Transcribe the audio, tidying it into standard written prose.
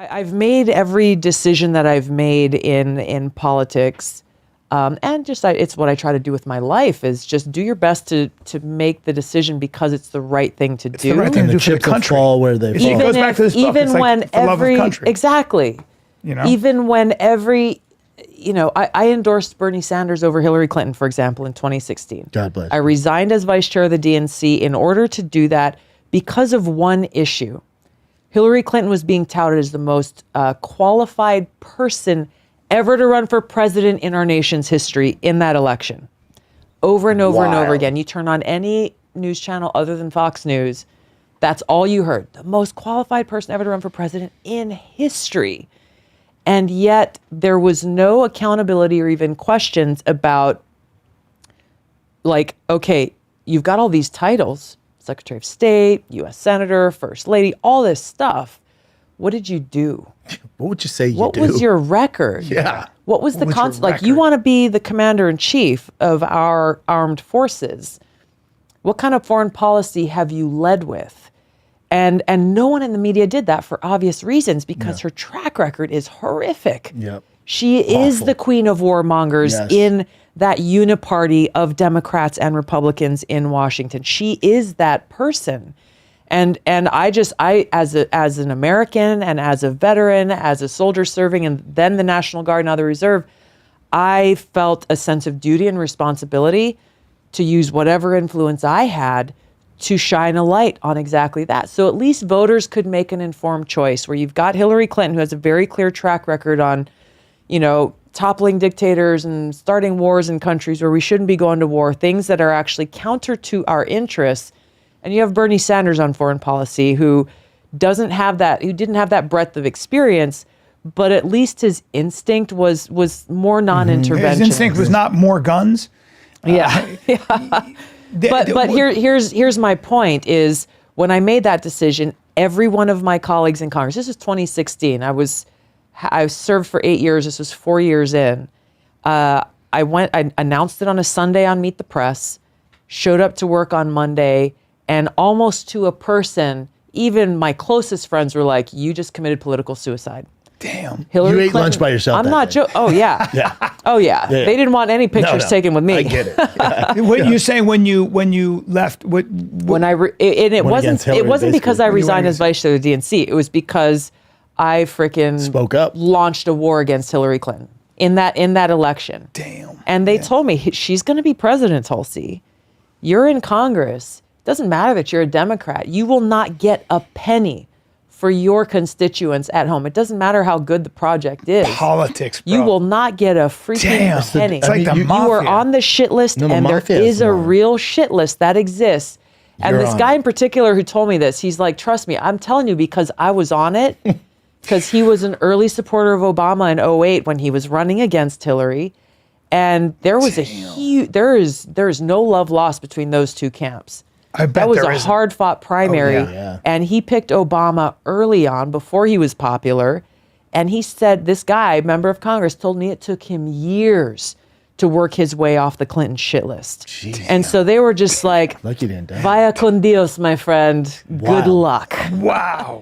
I've made every decision that I've made in politics, and just it's what I try to do with my life is just do your best to make the decision because it's the right thing to do. The right thing to do for the country. Fall where they fall. It goes back to this book. Even It's like when the love of country. exactly, even when I endorsed Bernie Sanders over Hillary Clinton, for example, in 2016. God bless. I resigned as vice chair of the DNC in order to do that because of one issue. Hillary Clinton was being touted as the most qualified person ever to run for president in our nation's history in that election. Over and over and over again. You turn on any news channel other than Fox News, that's all you heard. The most qualified person ever to run for president in history. And yet there was no accountability or even questions about, like, okay, you've got all these titles, Secretary of State, U.S. Senator, First Lady, all this stuff. What did you do? What would you say you do? What was your record? Yeah. What was the concept? Like, you want to be the commander in chief of our armed forces. What kind of foreign policy have you led with? And no one in the media did that for obvious reasons because her track record is horrific. Yep. She is the queen of warmongers in that uniparty of Democrats and Republicans in Washington. She is that person. And I as an American and as a veteran, as a soldier serving and then the National Guard and other reserve, I felt a sense of duty and responsibility to use whatever influence I had to shine a light on exactly that. So at least voters could make an informed choice where you've got Hillary Clinton, who has a very clear track record on, toppling dictators and starting wars in countries where we shouldn't be going to war, things that are actually counter to our interests. And you have Bernie Sanders on foreign policy who didn't have that breadth of experience, but at least his instinct was more non-intervention. His instinct was not more guns. Yeah. But here's my point is when I made that decision, every one of my colleagues in Congress, this is 2016, I served for 8 years, this was 4 years in. I announced it on a Sunday on Meet the Press, showed up to work on Monday, and almost to a person, even my closest friends were like, you just committed political suicide. Damn. Hillary You ate Clinton, lunch by yourself. I'm not joking. Oh, yeah. Yeah. Oh, yeah. They didn't want any pictures taken with me. I get it. What you're saying when you left? It wasn't because I resigned as vice chair of the DNC. It was because I freaking spoke up, launched a war against Hillary Clinton in that election. Damn. And they told me she's going to be president, Tulsi. You're in Congress. It doesn't matter that you're a Democrat. You will not get a penny for your constituents at home. It doesn't matter how good the project is. Politics, bro. You will not get a freaking penny. It's like the you are on the shit list, and there is a real shit list that exists. And this guy in particular who told me this, he's like, trust me, I'm telling you because I was on it, because he was an early supporter of Obama in 2008 when he was running against Hillary. And there was there is no love lost between those two camps. I bet that was there a isn't. hard-fought primary, and he picked Obama early on before he was popular. And he said, this guy, member of Congress, told me it took him years to work his way off the Clinton shit list. Jeez. And so they were just like, Lucky didn't die. vaya con Dios, my friend. Good luck. Wow.